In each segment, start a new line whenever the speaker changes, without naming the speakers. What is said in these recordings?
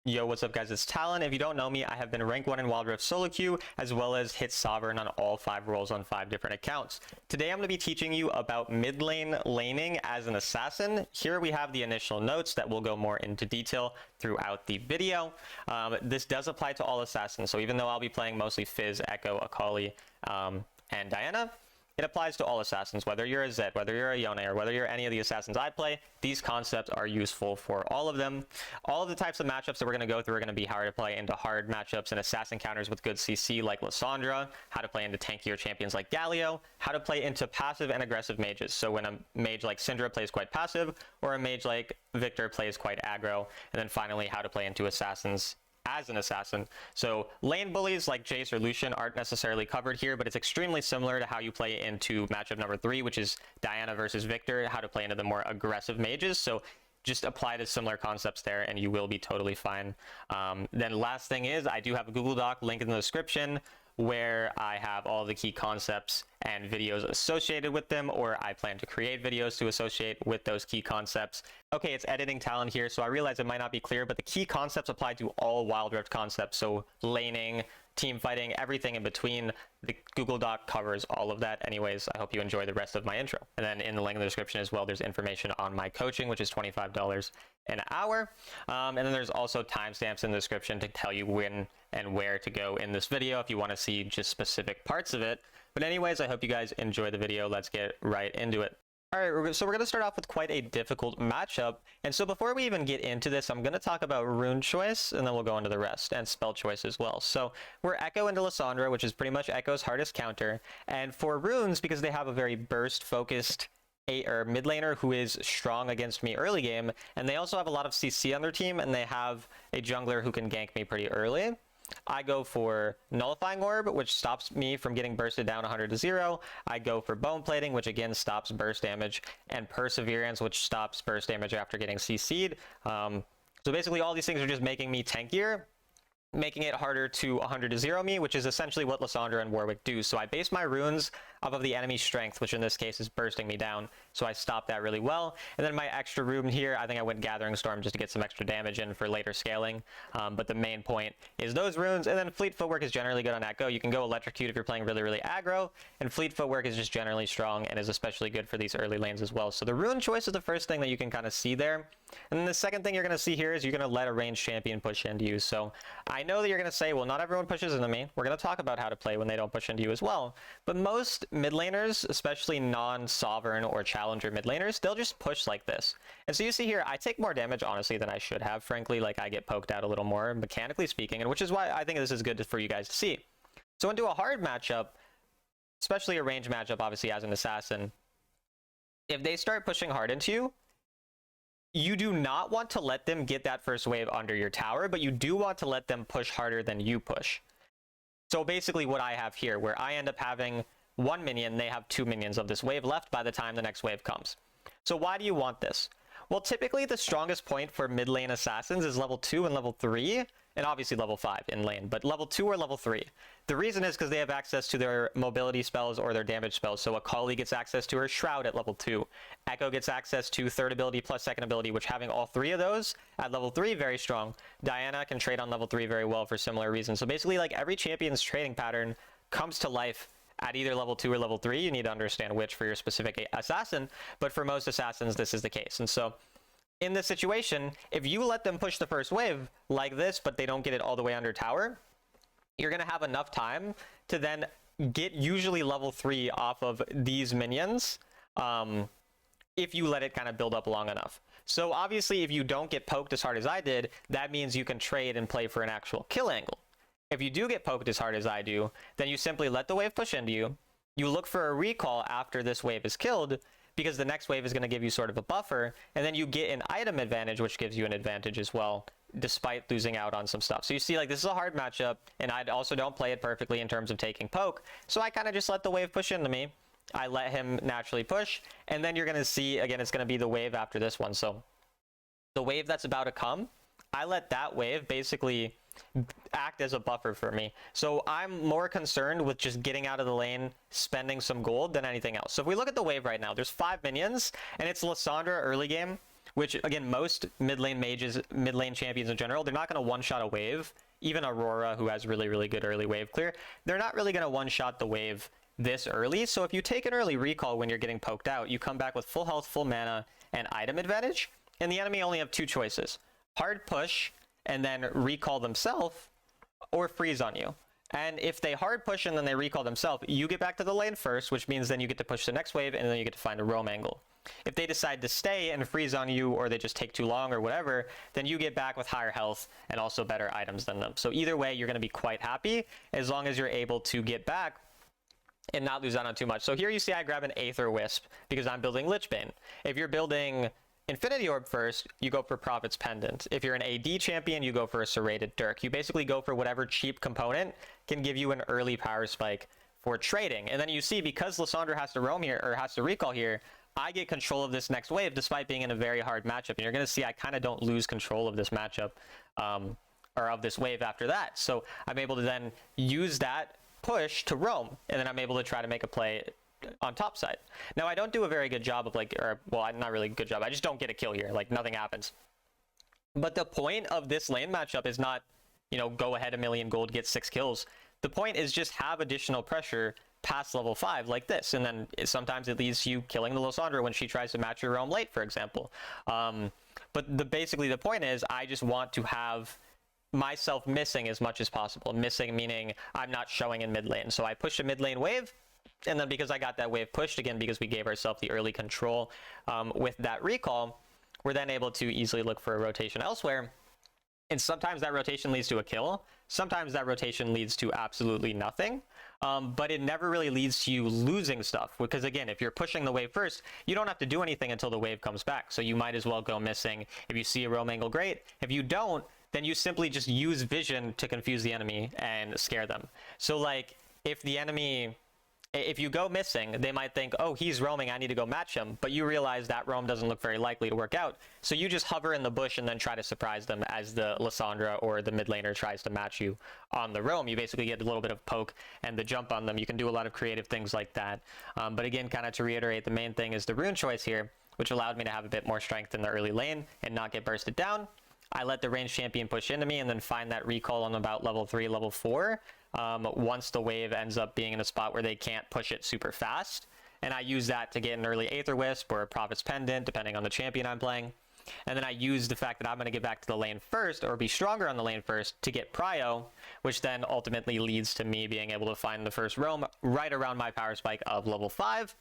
Yo, what's up guys, it's Talon. If you don't know me, I have been rank 1 in Wild Rift solo queue, as well as hit Sovereign on all 5 roles on 5 different accounts. Today I'm going to be teaching you about mid lane laning as an assassin. Here we have the initial notes that will go more into detail throughout the video. This does apply to all assassins, so even though I'll be playing mostly Fizz, Ekko, Akali, and Diana, it applies to all assassins, whether you're a Zed, whether you're a Yone, or whether you're any of the assassins I play. These concepts are useful for all of them. All of the types of matchups that we're going to go through are going to be how to play into hard matchups and assassin counters with good CC like Lissandra, how to play into tankier champions like Galio, how to play into passive and aggressive mages. So when a mage like Syndra plays quite passive, or a mage like Viktor plays quite aggro, and then finally how to play into assassins as an assassin. So lane bullies like Jace or Lucian aren't necessarily covered here, but it's extremely similar to how you play into matchup number 3, which is Diana versus Viktor, how to play into the more aggressive mages. So just apply the similar concepts there and you will be totally fine. Then last thing is, I do have a Google Doc link in the description where I have all the key concepts and videos associated with them, or I plan to create videos to associate with those key concepts. Okay, it's editing talent here, so I realize it might not be clear, but the key concepts apply to all Wild Rift concepts. So laning, team fighting, everything in between. The Google Doc covers all of that. Anyways, I hope you enjoy the rest of my intro. And then in the link in the description as well, there's information on my coaching, which is $25 an hour. And then there's also timestamps in the description to tell you when and where to go in this video if you want to see just specific parts of it. But anyways, I hope you guys enjoy the video. Let's get right into it. Alright, so we're going to start off with quite a difficult matchup. And so before we even get into this, I'm going to talk about rune choice, and then we'll go into the rest, and spell choice as well. So we're Ekko into Lissandra, which is pretty much Ekko's hardest counter. And for runes, because they have a very burst-focused mid laner who is strong against me early game, and they also have a lot of CC on their team, and they have a jungler who can gank me pretty early, I go for Nullifying Orb, which stops me from getting bursted down 100 to 0. I go for Bone Plating, which again stops burst damage, and Perseverance, which stops burst damage after getting CC'd. So basically all these things are just making me tankier, making it harder to 100 to 0 me, which is essentially what Lissandra and Warwick do. So I base my runes off of the enemy's strength, which in this case is bursting me down. So I stop that really well. And then my extra rune here, I think I went Gathering Storm just to get some extra damage in for later scaling. But the main point is those runes. And then Fleet Footwork is generally good on Ekko. You can go Electrocute if you're playing really, really aggro. And Fleet Footwork is just generally strong and is especially good for these early lanes as well. So the rune choice is the first thing that you can kind of see there. And then the second thing you're going to see here is you're going to let a ranged champion push into you. So I know that you're going to say, well, not everyone pushes into me. We're going to talk about how to play when they don't push into you as well. But most mid laners, especially non-sovereign or challenger mid laners, they'll just push like this. And so you see here, I take more damage, honestly, than I should have. Frankly, like I get poked out a little more, mechanically speaking, and which is why I think this is good for you guys to see. So into a hard matchup, especially a ranged matchup, obviously as an assassin, if they start pushing hard into you, you do not want to let them get that first wave under your tower, but you do want to let them push harder than you push. So basically what I have here, where I end up having 1 minion, they have 2 minions of this wave left by the time the next wave comes. So why do you want this? Well, typically the strongest point for mid lane assassins is level 2 and level 3, and obviously level 5 in lane, but level 2 or level 3. The reason is because they have access to their mobility spells or their damage spells. So Akali gets access to her Shroud at level 2. Ekko gets access to third ability plus second ability, which having all 3 of those at level 3, very strong. Diana can trade on level 3 very well for similar reasons. So basically, like every champion's trading pattern comes to life at either level 2 or level 3. You need to understand which for your specific assassin, but for most assassins, this is the case. And so in this situation, if you let them push the first wave like this, but they don't get it all the way under tower, you're going to have enough time to then get usually level 3 off of these minions if you let it kind of build up long enough. So obviously, if you don't get poked as hard as I did, that means you can trade and play for an actual kill angle. If you do get poked as hard as I do, then you simply let the wave push into you. You look for a recall after this wave is killed, because the next wave is going to give you sort of a buffer, and then you get an item advantage, which gives you an advantage as well, despite losing out on some stuff. So you see, like, this is a hard matchup, and I also don't play it perfectly in terms of taking poke, so I kind of just let the wave push into me. I let him naturally push, and then you're going to see, again, it's going to be the wave after this one. So the wave that's about to come, I let that wave basically act as a buffer for me. So I'm more concerned with just getting out of the lane, spending some gold than anything else. So if we look at the wave right now, there's 5 minions, and it's Lissandra early game which again, most mid lane mages, mid lane champions in general, they're not going to one-shot a wave. Even Aurora, who has really, really good early wave clear, they're not really going to one-shot the wave this early. So if you take an early recall when you're getting poked out, you come back with full health, full mana, and item advantage, and the enemy only have two choices: hard push and then recall themselves, or freeze on you. And if they hard push and then they recall themselves, you get back to the lane first, which means then you get to push the next wave, and then you get to find a roam angle. If they decide to stay and freeze on you, or they just take too long or whatever, then you get back with higher health and also better items than them. So either way, you're going to be quite happy as long as you're able to get back and not lose out on too much. So here you see I grab an Aether Wisp because I'm building Lichbane. If you're building Infinity Orb first, you go for Prophet's Pendant. If you're an AD champion, you go for a Serrated Dirk. You basically go for whatever cheap component can give you an early power spike for trading. And then you see, because Lissandra has to roam here, or has to recall here, I get control of this next wave despite being in a very hard matchup. And you're going to see I kind of don't lose control of this matchup, or of this wave after that. So I'm able to then use that push to roam, and then I'm able to try to make a play on top side. Now, I don't do a very good job of well, not really a good job. I just don't get a kill here. Like, nothing happens. But the point of this lane matchup is not, go ahead a million gold, get 6 kills. The point is just have additional pressure past level 5 like this, and then sometimes it leads to you killing the Lissandra when she tries to match your roam late, for example. But basically the point is I just want to have myself missing as much as possible. Missing meaning I'm not showing in mid lane. So I push a mid lane wave, and then because I got that wave pushed, again, because we gave ourselves the early control with that recall, we're then able to easily look for a rotation elsewhere. And sometimes that rotation leads to a kill. Sometimes that rotation leads to absolutely nothing. But it never really leads to you losing stuff. Because again, if you're pushing the wave first, you don't have to do anything until the wave comes back. So you might as well go missing. If you see a roam angle, great. If you don't, then you simply just use vision to confuse the enemy and scare them. So like, if you go missing, they might think, oh, he's roaming, I need to go match him. But you realize that roam doesn't look very likely to work out. So you just hover in the bush and then try to surprise them as the Lissandra or the mid laner tries to match you on the roam. You basically get a little bit of poke and the jump on them. You can do a lot of creative things like that. But again, kind of to reiterate, the main thing is the rune choice here, which allowed me to have a bit more strength in the early lane and not get bursted down. I let the ranged champion push into me and then find that recall on about level 3, level 4. Once the wave ends up being in a spot where they can't push it super fast. And I use that to get an early Aether Wisp or a Prophet's Pendant, depending on the champion I'm playing. And then I use the fact that I'm going to get back to the lane first, or be stronger on the lane first, to get prio, which then ultimately leads to me being able to find the first roam right around my power spike of level 5.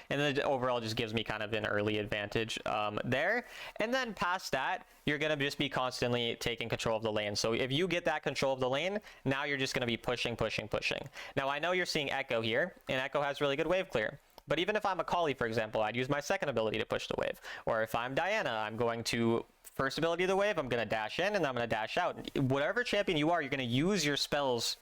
And then it overall just gives me kind of an early advantage there. And then past that, you're going to just be constantly taking control of the lane. So if you get that control of the lane, now you're just going to be pushing. Now, I know you're seeing Ekko here, and Ekko has really good wave clear. But even if I'm Akali, for example, I'd use my second ability to push the wave. Or if I'm Diana, I'm going to first ability of the wave, I'm going to dash in, and then I'm going to dash out. Whatever champion you are, you're going to use your spells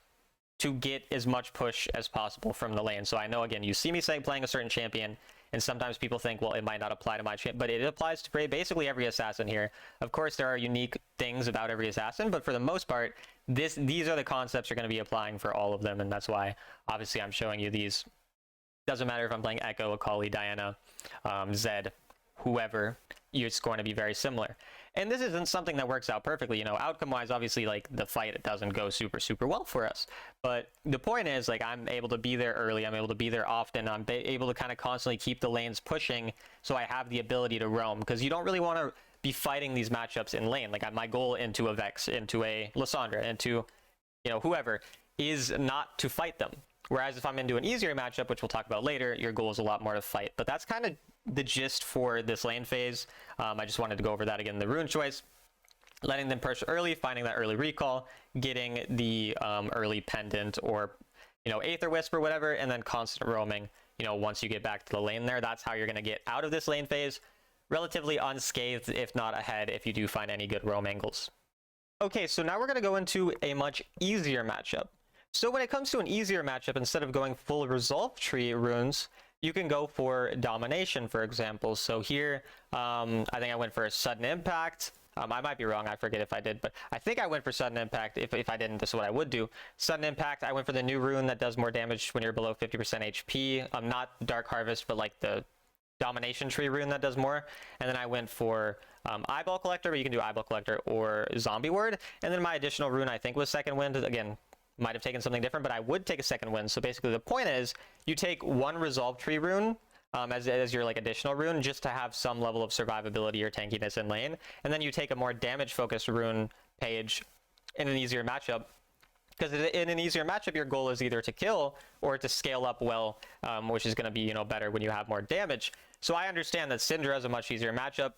to get as much push as possible from the lane. So I know, again, you see me playing a certain champion, and sometimes people think, well, it might not apply to my champion, but it applies to basically every assassin here. Of course, there are unique things about every assassin, but for the most part, these are the concepts you're going to be applying for all of them, and that's why, obviously, I'm showing you these. Doesn't matter if I'm playing Ekko, Akali, Diana, Zed, whoever, it's going to be very similar. And this isn't something that works out perfectly, outcome-wise, obviously, like, the fight, it doesn't go super, super well for us. But the point is, like, I'm able to be there early, I'm able to be there often, I'm able to kind of constantly keep the lanes pushing, so I have the ability to roam, because you don't really want to be fighting these matchups in lane. Like, my goal into a Vex, into a Lissandra, into, whoever, is not to fight them. Whereas if I'm into an easier matchup, which we'll talk about later, your goal is a lot more to fight. But that's kind of the gist for this lane phase. I just wanted to go over that again, the rune choice. Letting them push early, finding that early recall, getting the early pendant or, Aether Wisp or whatever, and then constant roaming, once you get back to the lane there. That's how you're going to get out of this lane phase relatively unscathed, if not ahead, if you do find any good roam angles. Okay, so now we're going to go into a much easier matchup. So when it comes to an easier matchup, instead of going full resolve tree runes, you can go for domination, for example. So here, I think I went for a sudden impact. I might be wrong, I forget if I did, but I think I went for sudden impact. If I didn't, this is what I would do. Sudden impact, I went for the new rune that does more damage when you're below 50% HP. Not Dark Harvest, but like the domination tree rune that does more. And then I went for eyeball collector, but you can do eyeball collector or zombie word. And then my additional rune I think was second wind. Again, might have taken something different, but I would take a second wind. So basically the point is you take one resolve tree rune as your like additional rune just to have some level of survivability or tankiness in lane, and then you take a more damage focused rune page in an easier matchup, because in an easier matchup your goal is either to kill or to scale up well, which is going to be, you know, better when you have more damage. So I understand that Syndra is a much easier matchup,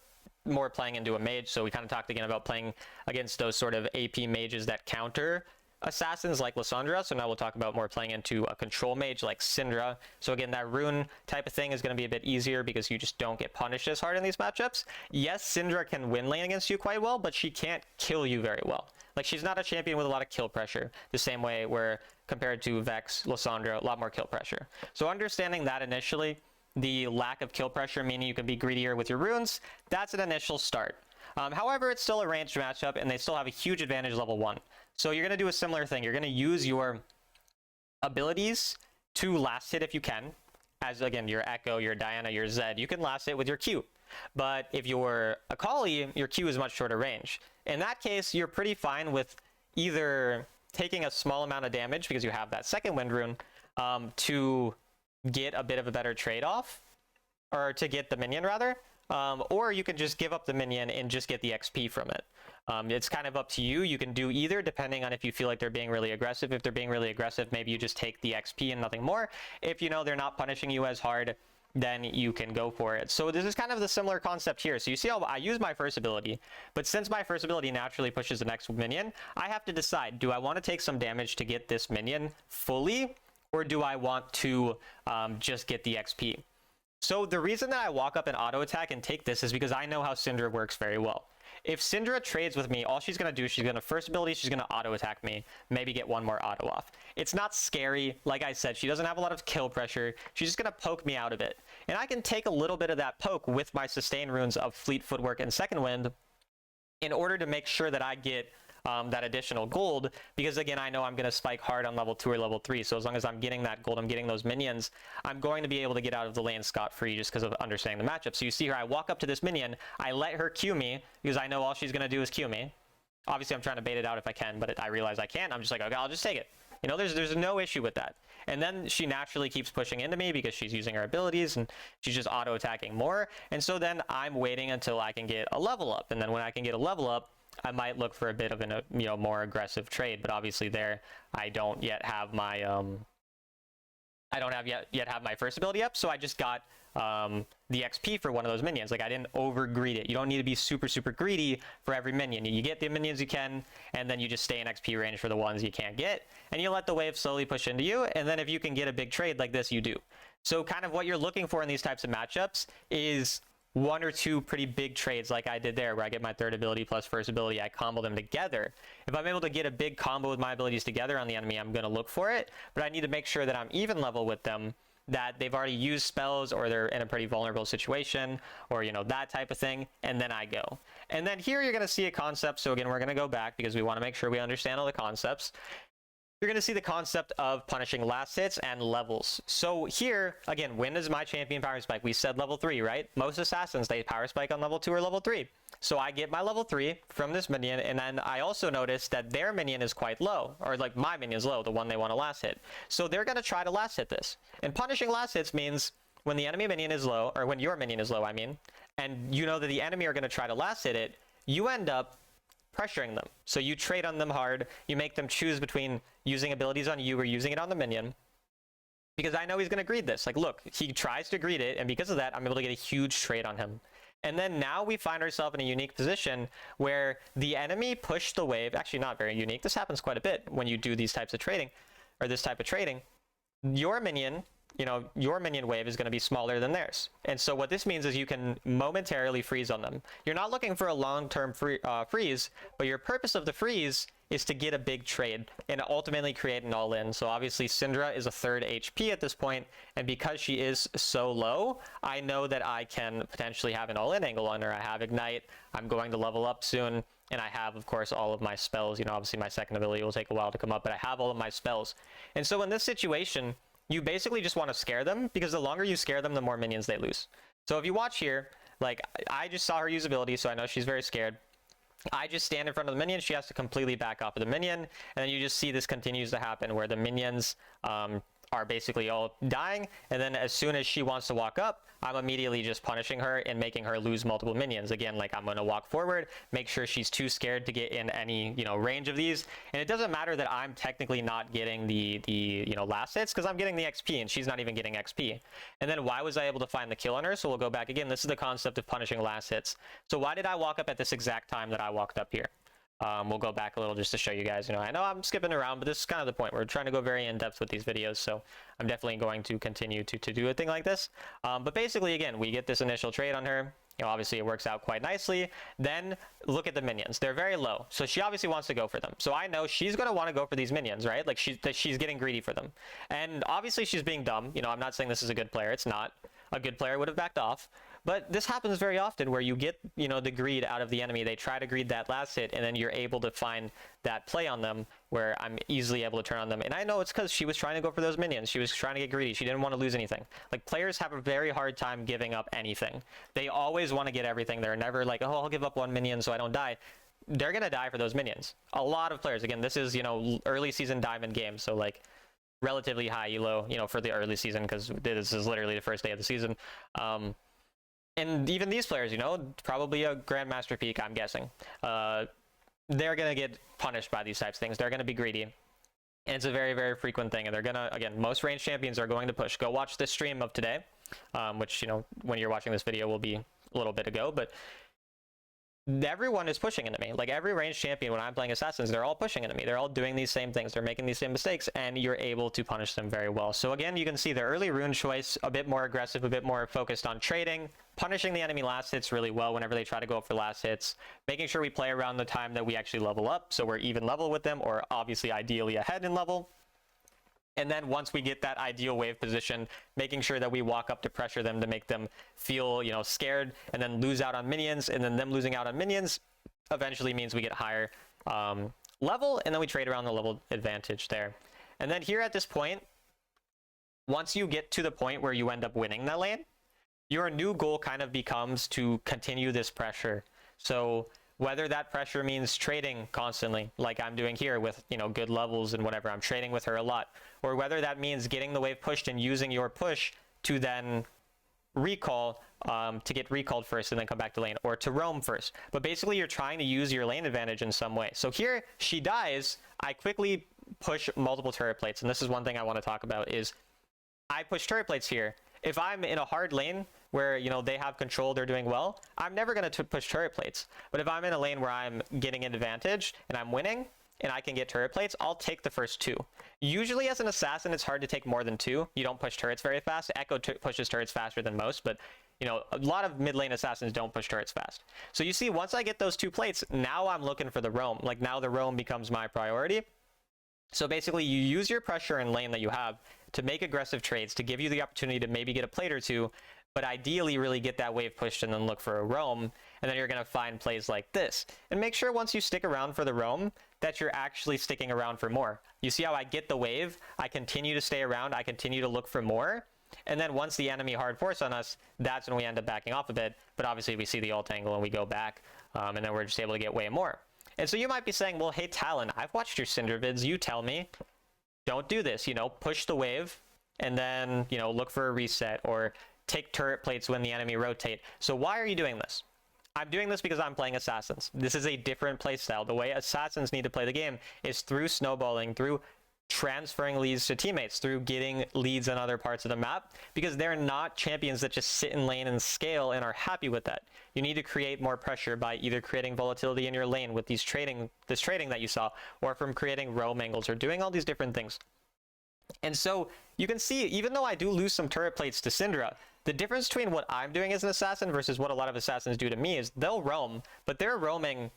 more playing into a mage. So we kind of talked again about playing against those sort of AP mages that counter assassins like Lissandra. So now we'll talk about more playing into a control mage like Syndra. So again, that rune type of thing is going to be a bit easier because you just don't get punished as hard in these matchups. Yes, Syndra can win lane against you quite well, but she can't kill you very well. Like, she's not a champion with a lot of kill pressure, the same way where compared to Vex, Lissandra, a lot more kill pressure. So understanding that initially, the lack of kill pressure, meaning you can be greedier with your runes, that's an initial start. However, it's still a ranged matchup, and they still have a huge advantage level 1. So you're going to do a similar thing. You're going to use your abilities to last hit if you can. As, again, your Ekko, your Diana, your Zed, you can last hit with your Q. But if you're Akali, your Q is much shorter range. In that case, you're pretty fine with either taking a small amount of damage because you have that second wind rune to get a bit of a better trade-off, or to get the minion rather, or you can just give up the minion and just get the XP from it. It's kind of up to you. You can do either depending on if you feel like they're being really aggressive. If they're being really aggressive, maybe you just take the XP and nothing more. If you know they're not punishing you as hard, then you can go for it. So this is kind of the similar concept here. So you see how I use my first ability, but since my first ability naturally pushes the next minion, I have to decide, do I want to take some damage to get this minion fully, or do I want to just get the XP? So the reason that I walk up and auto attack and take this is because I know how Syndra works very well. If Syndra trades with me, all she's going to do, she's going to first ability, she's going to auto attack me, maybe get one more auto off. It's not scary. Like I said, she doesn't have a lot of kill pressure. She's just going to poke me out of it. And I can take a little bit of that poke with my sustain runes of Fleet Footwork and Second Wind in order to make sure that I get that additional gold, because again, I know I'm going to spike hard on level 2 or level 3. So as long as I'm getting that gold, I'm getting those minions, I'm going to be able to get out of the lane scot-free just because of understanding the matchup. So you see here, I walk up to this minion, I let her Q me because I know all she's going to do is Q me. Obviously, I'm trying to bait it out if I can, but I realize I can't. I'm just like, okay, I'll just take it. You know, there's no issue with that. And then she naturally keeps pushing into me because she's using her abilities and she's just auto attacking more. And so then I'm waiting until I can get a level up. And then when I can get a level up, I might look for a bit of a more aggressive trade, but obviously there I don't yet have my I don't have yet have my first ability up, so I just got the XP for one of those minions. Like, I didn't over greed it. You don't need to be super greedy for every minion. You get the minions you can, and then you just stay in XP range for the ones you can't get, and you let the wave slowly push into you, and then if you can get a big trade like this, you do. So kind of what you're looking for in these types of matchups is one or two pretty big trades like I did there, where I get my third ability plus first ability, I combo them together. If I'm able to get a big combo with my abilities together on the enemy, I'm going to look for it, but I need to make sure that I'm even level with them, that they've already used spells or they're in a pretty vulnerable situation, or, you know, that type of thing, and then I go. And then here you're going to see a concept. So again, we're going to go back because we want to make sure we understand all the concepts. You're going to see the concept of punishing last hits and levels. So here, again, when is my champion power spike? We said level 3, right? Most assassins, they power spike on level 2 or level 3. So I get my level 3 from this minion, and then I also notice that their minion is quite low, or like my minion is low, the one they want to last hit. So they're going to try to last hit this. And punishing last hits means when the enemy minion is low, or when your minion is low, I mean, and you know that the enemy are going to try to last hit it, you end up pressuring them. So you trade on them hard, you make them choose between using abilities on you or using it on the minion, because I know he's going to greed this. Like, look, he tries to greed it, and because of that, I'm able to get a huge trade on him. And then now we find ourselves in a unique position where the enemy pushed the wave. Actually, not very unique. This happens quite a bit when you do these types of trading, or this type of trading. Your minion, you know, your minion wave is going to be smaller than theirs. And so what this means is you can momentarily freeze on them. You're not looking for a long-term freeze, but your purpose of the freeze is to get a big trade and ultimately create an all-in. So obviously Syndra is a 3rd HP at this point, and because she is so low, I know that I can potentially have an all-in angle on her. I have Ignite, I'm going to level up soon, and I have, of course, all of my spells. You know, obviously my second ability will take a while to come up, but I have all of my spells. And so in this situation, you basically just want to scare them, because the longer you scare them, the more minions they lose. So if you watch here, like I just saw her usability, so I know she's very scared. I just stand in front of the minion. She has to completely back off of the minion. And then you just see this continues to happen where the minions are basically all dying. And then as soon as she wants to walk up, I'm immediately just punishing her and making her lose multiple minions. Again, like I'm going to walk forward, make sure she's too scared to get in any, range of these. And it doesn't matter that I'm technically not getting the last hits because I'm getting the XP and she's not even getting XP. And then why was I able to find the kill on her? So we'll go back again. This is the concept of punishing last hits. So why did I walk up at this exact time that I walked up here? We'll go back a little just to show you guys. I know I'm skipping around, but this is kind of the point. We're trying to go very in-depth with these videos, so I'm definitely going to continue to do a thing like this. But basically, again, we get this initial trade on her. Obviously, it works out quite nicely. Then look at the minions. They're very low, so she obviously wants to go for them. So I know she's going to want to go for these minions, right? Like she's getting greedy for them. And obviously, she's being dumb. I'm not saying this is a good player. It's not. A good player would have backed off. But this happens very often where you get, the greed out of the enemy. They try to greed that last hit, and then you're able to find that play on them where I'm easily able to turn on them. And I know it's because she was trying to go for those minions. She was trying to get greedy. She didn't want to lose anything. Like, players have a very hard time giving up anything. They always want to get everything. They're never like, oh, I'll give up one minion so I don't die. They're going to die for those minions. A lot of players. Again, this is, early season diamond game. So, like, relatively high elo, for the early season because this is literally the first day of the season. And even these players, probably a Grandmaster peak, I'm guessing. They're going to get punished by these types of things. They're going to be greedy. And it's a very, very frequent thing. And they're going to, again, most ranged champions are going to push. Go watch this stream of today, which, when you're watching this video will be a little bit ago. But everyone is pushing into me. Like every ranged champion when I'm playing assassins, they're all pushing into me. They're all doing these same things. They're making these same mistakes, and you're able to punish them very well. So again, you can see the early rune choice, a bit more aggressive, a bit more focused on trading, punishing the enemy last hits really well whenever they try to go up for last hits, making sure we play around the time that we actually level up, so we're even level with them, or obviously ideally ahead in level. And then once we get that ideal wave position, making sure that we walk up to pressure them to make them feel, scared, and then lose out on minions, and then them losing out on minions eventually means we get higher level, and then we trade around the level advantage there. And then here at this point, once you get to the point where you end up winning that lane, your new goal kind of becomes to continue this pressure. So whether that pressure means trading constantly, like I'm doing here with, good levels and whatever, I'm trading with her a lot, or whether that means getting the wave pushed and using your push to then recall, to get recalled first and then come back to lane, or to roam first. But basically, you're trying to use your lane advantage in some way. So here, she dies, I quickly push multiple turret plates, and this is one thing I want to talk about, is I push turret plates here. If I'm in a hard lane where, they have control, they're doing well, I'm never going to push turret plates. But if I'm in a lane where I'm getting an advantage and I'm winning and I can get turret plates, I'll take the first two. Usually as an assassin, it's hard to take more than two. You don't push turrets very fast. Ekko pushes turrets faster than most, but a lot of mid lane assassins don't push turrets fast. So you see, once I get those two plates, now I'm looking for the roam. Like now the roam becomes my priority. So basically you use your pressure in lane that you have to make aggressive trades, to give you the opportunity to maybe get a plate or two, but ideally really get that wave pushed and then look for a roam, and then you're going to find plays like this. And make sure once you stick around for the roam, that you're actually sticking around for more. You see how I get the wave, I continue to stay around, I continue to look for more, and then once the enemy hard force on us, that's when we end up backing off a bit, but obviously we see the ult angle and we go back, and then we're just able to get way more. And so you might be saying, well, hey Talon, I've watched your Syndra vids, you tell me, don't do this, push the wave, and then, look for a reset, or take turret plates when the enemy rotate. So why are you doing this? I'm doing this because I'm playing assassins. This is a different playstyle. The way assassins need to play the game is through snowballing, through transferring leads to teammates, through getting leads on other parts of the map, because they're not champions that just sit in lane and scale and are happy with that. You need to create more pressure by either creating volatility in your lane with this trading that you saw, or from creating roam angles, or doing all these different things. And so you can see, even though I do lose some turret plates to Syndra, the difference between what I'm doing as an assassin versus what a lot of assassins do to me is they'll roam, but they're roaming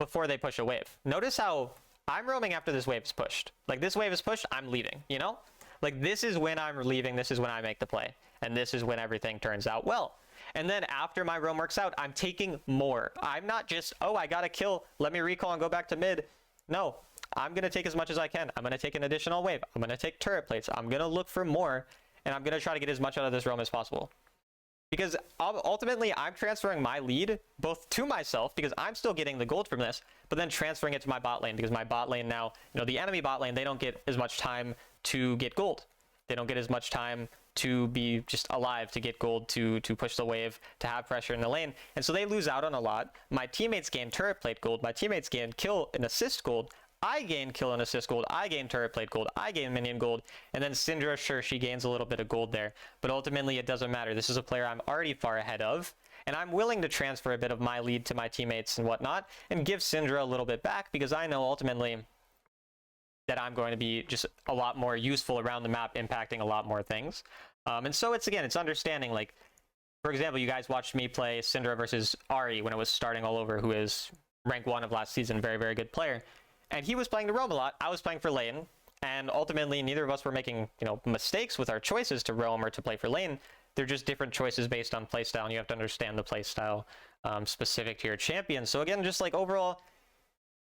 before they push a wave. Notice how I'm roaming after this wave is pushed. Like, this wave is pushed, I'm leaving, Like, this is when I'm leaving, this is when I make the play, and this is when everything turns out well. And then after my roam works out, I'm taking more. I'm not just, oh, I got a kill, let me recall and go back to mid. No, I'm going to take as much as I can. I'm going to take an additional wave. I'm going to take turret plates. I'm going to look for more, and I'm going to try to get as much out of this roam as possible. because ultimately I'm transferring my lead both to myself because I'm still getting the gold from this, but then transferring it to my bot lane because my bot lane now, you know, the enemy bot lane, they don't get as much time to get gold. They don't get as much time to be just alive, to get gold, to push the wave, to have pressure in the lane. And so they lose out on a lot. My teammates gain turret plate gold. My teammates gain kill and assist gold. I gain kill and assist gold. I gain turret plate gold. I gain minion gold. And then Syndra, sure, she gains a little bit of gold there. But ultimately, it doesn't matter. This is a player I'm already far ahead of. And I'm willing to transfer a bit of my lead to my teammates and whatnot and give Syndra a little bit back because I know ultimately that I'm going to be just a lot more useful around the map, impacting a lot more things. And so it's understanding, like, for example, you guys watched me play Syndra versus Ari when it was starting all over, who is rank 1 of last season, very, very good player. And he was playing to roam a lot. I was playing for lane. And ultimately, neither of us were making, you know, mistakes with our choices to roam or to play for lane. They're just different choices based on playstyle, and you have to understand the playstyle specific to your champion. So again, just like overall,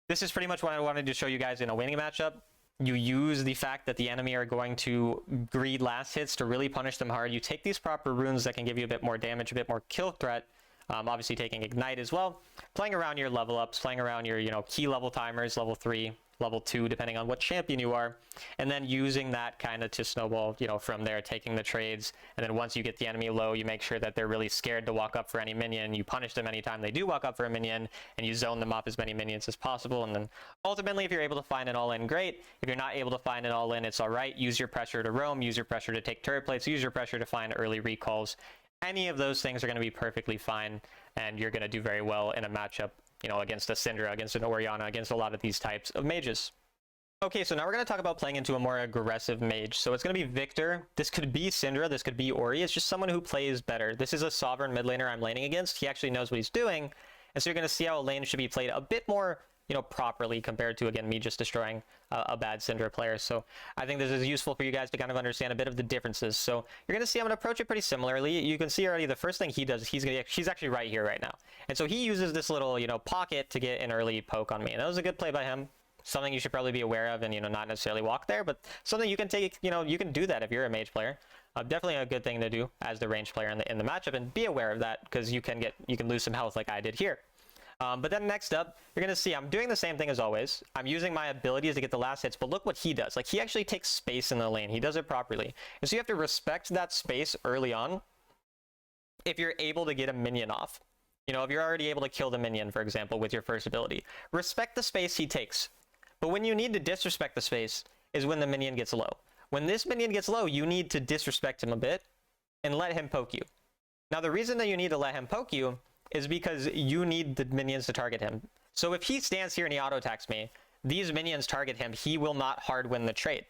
this is pretty much what I wanted to show you guys in a winning matchup. You use the fact that the enemy are going to greed last hits to really punish them hard. You take these proper runes that can give you a bit more damage, a bit more kill threat. Obviously taking ignite as well. Playing around your level ups, playing around your, you know, key level timers, level 3, level 2, depending on what champion you are. And then using that kind of to snowball, you know, from there, taking the trades. And then once you get the enemy low, you make sure that they're really scared to walk up for any minion. You punish them anytime they do walk up for a minion, and you zone them up as many minions as possible. And then ultimately, if you're able to find an all-in, great. If you're not able to find an all-in, it's all right. Use your pressure to roam, use your pressure to take turret plates, use your pressure to find early recalls. Any of those things are going to be perfectly fine, and you're going to do very well in a matchup, you know, against a Syndra, against an Orianna, against a lot of these types of mages. Okay, so now we're going to talk about playing into a more aggressive mage. So it's going to be Viktor. This could be Syndra. This could be Ori. It's just someone who plays better. This is a sovereign mid laner I'm laning against. He actually knows what he's doing. And so you're going to see how a lane should be played a bit more, you know, properly compared to, again, me just destroying a bad Syndra player. So I think this is useful for you guys to kind of understand a bit of the differences. So you're going to see I'm going to approach it pretty similarly. You can see already the first thing he does, he's actually right here right now. And so he uses this little, you know, pocket to get an early poke on me. And that was a good play by him. Something you should probably be aware of and, you know, not necessarily walk there, but something you can take, you know, you can do that if you're a mage player. Definitely a good thing to do as the range player in the matchup, and be aware of that because you can lose some health like I did here. But then next up, you're going to see I'm doing the same thing as always. I'm using my abilities to get the last hits, but look what he does. Like, he actually takes space in the lane. He does it properly. And so you have to respect that space early on if you're able to get a minion off. You know, if you're already able to kill the minion, for example, with your first ability. Respect the space he takes. But when you need to disrespect the space is when the minion gets low. When this minion gets low, you need to disrespect him a bit and let him poke you. Now, the reason that you need to let him poke you is because you need the minions to target him. So if he stands here and he auto-attacks me, these minions target him, he will not hard win the trade.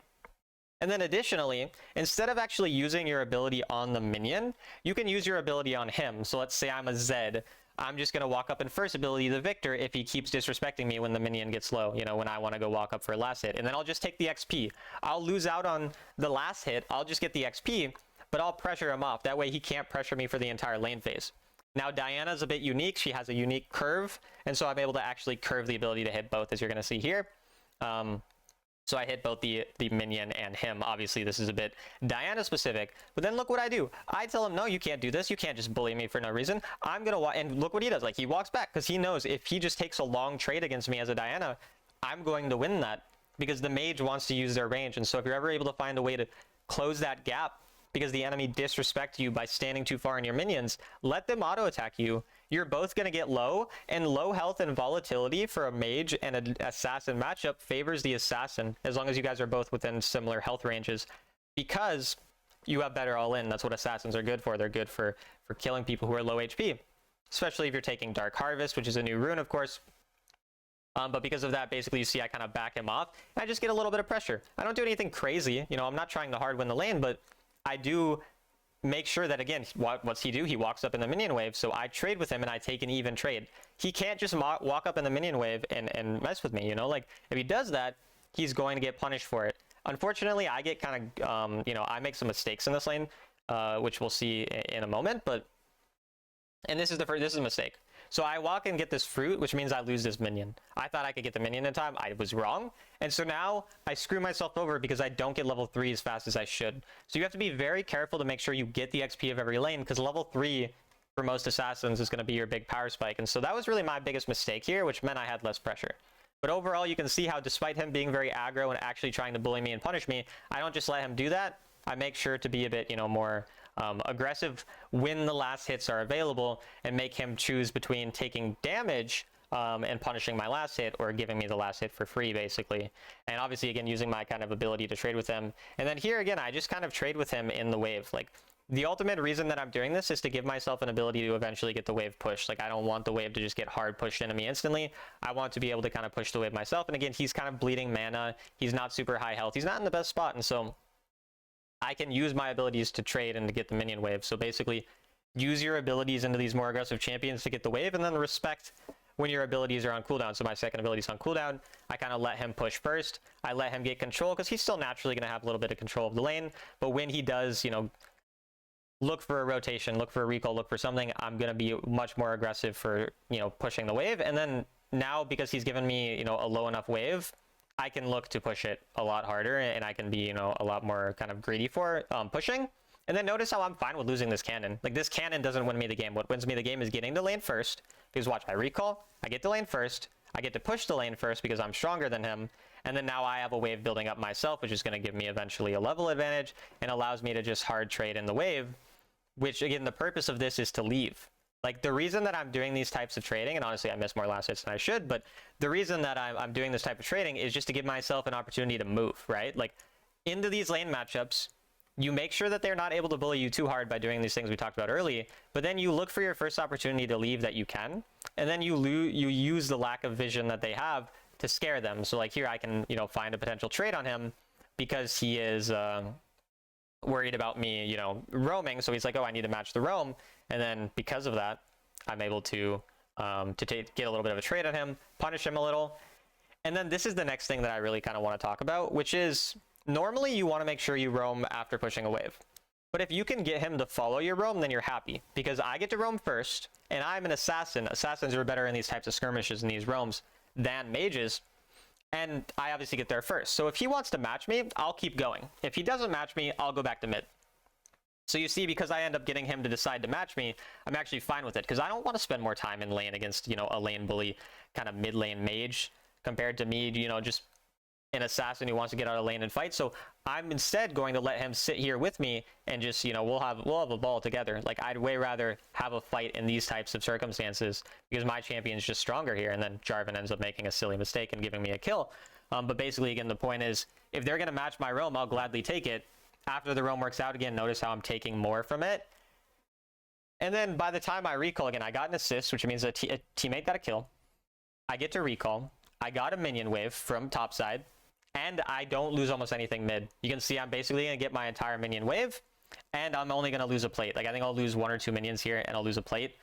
And then additionally, instead of actually using your ability on the minion, you can use your ability on him. So let's say I'm a Zed. I'm just going to walk up in first ability the Viktor if he keeps disrespecting me when the minion gets low, you know, when I want to go walk up for a last hit. And then I'll just take the XP. I'll lose out on the last hit. I'll just get the XP, but I'll pressure him off. That way he can't pressure me for the entire lane phase. Now, Diana's a bit unique. She has a unique curve, and so I'm able to actually curve the ability to hit both, as you're going to see here. So I hit both the minion and him. Obviously, this is a bit Diana specific. But then look what I do. I tell him, no, you can't do this. You can't just bully me for no reason. I'm going to walk, and look what he does. Like, he walks back because he knows if he just takes a long trade against me as a Diana, I'm going to win that because the mage wants to use their range. And so if you're ever able to find a way to close that gap because the enemy disrespect you by standing too far in your minions, let them auto attack you. You're both going to get low, and low health and volatility for a mage and an assassin matchup favors the assassin as long as you guys are both within similar health ranges because you have better all-in. That's what assassins are good for. They're good for killing people who are low HP, especially if you're taking Dark Harvest, which is a new rune, of course. But because of that, basically, you see I kind of back him off, and I just get a little bit of pressure. I don't do anything crazy. You know, I'm not trying to hard win the lane, but I do make sure that, again, what's he do? He walks up in the minion wave, so I trade with him and I take an even trade. He can't just walk up in the minion wave and mess with me, you know? Like, if he does that, he's going to get punished for it. Unfortunately, I get kind of, you know, I make some mistakes in this lane, which we'll see in a moment, but, and this is a mistake. So I walk and get this fruit, which means I lose this minion. I thought I could get the minion in time. I was wrong. And so now I screw myself over because I don't get level 3 as fast as I should. So you have to be very careful to make sure you get the XP of every lane, because level 3 for most assassins is going to be your big power spike. And so that was really my biggest mistake here, which meant I had less pressure. But overall, you can see how despite him being very aggro and actually trying to bully me and punish me, I don't just let him do that. I make sure to be a bit, more aggressive when the last hits are available, and make him choose between taking damage and punishing my last hit, or giving me the last hit for free, basically. And obviously, again, using my kind of ability to trade with him. And then here again, I just kind of trade with him in the wave. Like, the ultimate reason that I'm doing this is to give myself an ability to eventually get the wave pushed. Like, I don't want the wave to just get hard pushed into me instantly. I want to be able to kind of push the wave myself. And again, he's kind of bleeding mana. He's not super high health. He's not in the best spot. And so I can use my abilities to trade and to get the minion wave. So basically, use your abilities into these more aggressive champions to get the wave, and then respect when your abilities are on cooldown. So my second ability is on cooldown. I kind of let him push first. I let him get control, because he's still naturally going to have a little bit of control of the lane. But when he does, look for a rotation, look for a recall, look for something, I'm going to be much more aggressive for, pushing the wave. And then now, because he's given me, a low enough wave, I can look to push it a lot harder, and I can be, a lot more kind of greedy for pushing. And then notice how I'm fine with losing this cannon. Like, this cannon doesn't win me the game. What wins me the game is getting the lane first, because watch, I recall, I get the lane first, I get to push the lane first because I'm stronger than him, and then now I have a wave building up myself, which is going to give me eventually a level advantage, and allows me to just hard trade in the wave, which, again, the purpose of this is to leave. Like, the reason that I'm doing these types of trading, and honestly, I miss more last hits than I should, but the reason that I'm doing this type of trading is just to give myself an opportunity to move, right? Like, into these lane matchups, you make sure that they're not able to bully you too hard by doing these things we talked about early, but then you look for your first opportunity to leave that you can, and then you use the lack of vision that they have to scare them. So, like, here I can, find a potential trade on him because he is worried about me, roaming. So he's like, oh, I need to match the roam. And then because of that, I'm able to get a little bit of a trade on him, punish him a little. And then this is the next thing that I really kind of want to talk about, which is normally you want to make sure you roam after pushing a wave. But if you can get him to follow your roam, then you're happy, because I get to roam first, and I'm an assassin. Assassins are better in these types of skirmishes and these roams than mages. And I obviously get there first. So if he wants to match me, I'll keep going. If he doesn't match me, I'll go back to mid. So you see, because I end up getting him to decide to match me, I'm actually fine with it, because I don't want to spend more time in lane against, a lane bully kind of mid lane mage compared to me, just an assassin who wants to get out of lane and fight. So I'm instead going to let him sit here with me and just, we'll have a ball together. Like, I'd way rather have a fight in these types of circumstances, because my champion's just stronger here, and then Jarvan ends up making a silly mistake and giving me a kill. But basically, again, the point is, if they're going to match my roam, I'll gladly take it. After the roam works out, again, notice how I'm taking more from it. And then by the time I recall, again, I got an assist, which means a teammate got a kill. I get to recall. I got a minion wave from topside. And I don't lose almost anything mid. You can see I'm basically going to get my entire minion wave, and I'm only going to lose a plate. Like, I think I'll lose 1 or 2 minions here, and I'll lose a plate.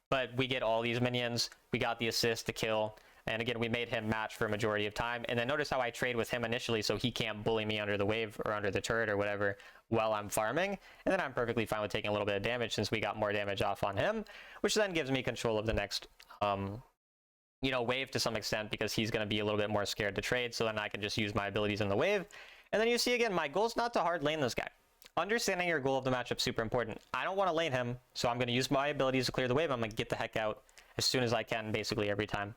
But we get all these minions. We got the assist, the kill. And again, we made him match for a majority of time. And then notice how I trade with him initially, so he can't bully me under the wave or under the turret or whatever while I'm farming. And then I'm perfectly fine with taking a little bit of damage, since we got more damage off on him, which then gives me control of the next wave to some extent, because he's going to be a little bit more scared to trade. So then I can just use my abilities in the wave. And then you see, again, my goal is not to hard lane this guy. Understanding your goal of the matchup is super important. I don't want to lane him, so I'm going to use my abilities to clear the wave. I'm going to get the heck out as soon as I can, basically every time.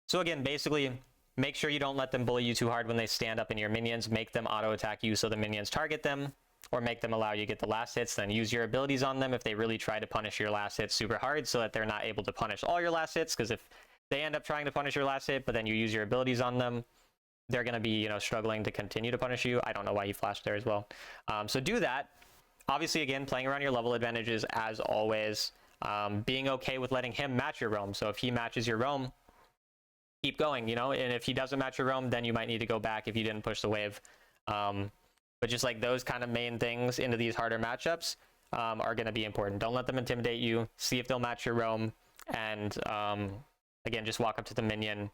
So again, basically, make sure you don't let them bully you too hard when they stand up in your minions. Make them auto attack you so the minions target them, or make them allow you to get the last hits. Then use your abilities on them if they really try to punish your last hits super hard, so that they're not able to punish all your last hits. Because if they end up trying to punish your last hit, but then you use your abilities on them, they're going to be, struggling to continue to punish you. I don't know why you flashed there as well. So do that. Obviously, again, playing around your level advantages as always. Being okay with letting him match your roam. So if he matches your roam, keep going, and if he doesn't match your roam, then you might need to go back if you didn't push the wave. But just like those kind of main things into these harder matchups are going to be important. Don't let them intimidate you. See if they'll match your roam, and again, just walk up to the minion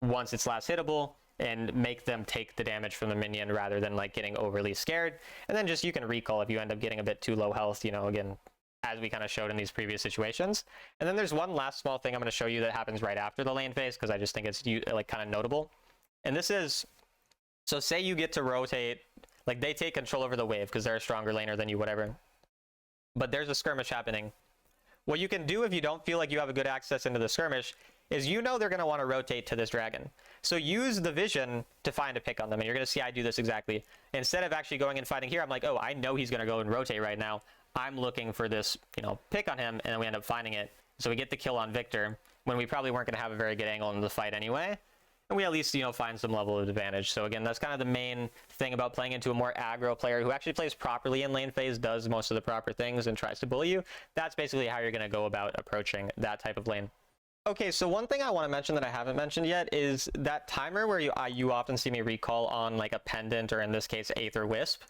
once it's last hittable and make them take the damage from the minion rather than like getting overly scared. And then just, you can recall if you end up getting a bit too low health, again, as we kind of showed in these previous situations. And then there's one last small thing I'm going to show you that happens right after the lane phase, because I just think it's like kind of notable. And this is, so say you get to rotate, like they take control over the wave because they're a stronger laner than you, whatever. But there's a skirmish happening. What you can do if you don't feel like you have a good access into the skirmish is, you know, they're going to want to rotate to this dragon. So use the vision to find a pick on them. And you're going to see I do this exactly. Instead of actually going and fighting here, I'm like, oh, I know he's going to go and rotate right now. I'm looking for this, you know, pick on him, and then we end up finding it. So we get the kill on Viktor when we probably weren't going to have a very good angle in the fight anyway. And we at least, you know, find some level of advantage. So again, that's kind of the main thing about playing into a more aggro player who actually plays properly in lane phase, does most of the proper things, and tries to bully you. That's basically how you're going to go about approaching that type of lane. Okay, so one thing I want to mention that I haven't mentioned yet is that timer where you often see me recall on like a pendant, or in this case, Aether Wisp.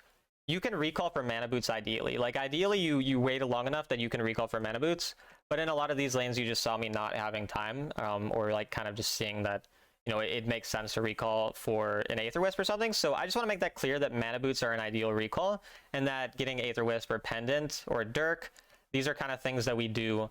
You can recall for mana boots ideally. Like ideally you wait long enough that you can recall for mana boots, but in a lot of these lanes you just saw me not having time, or like kind of just seeing that, you know, it makes sense to recall for an Aether Wisp or something. So I just want to make that clear that mana boots are an ideal recall, and that getting Aether Wisp or pendant or Dirk, these are kind of things that we do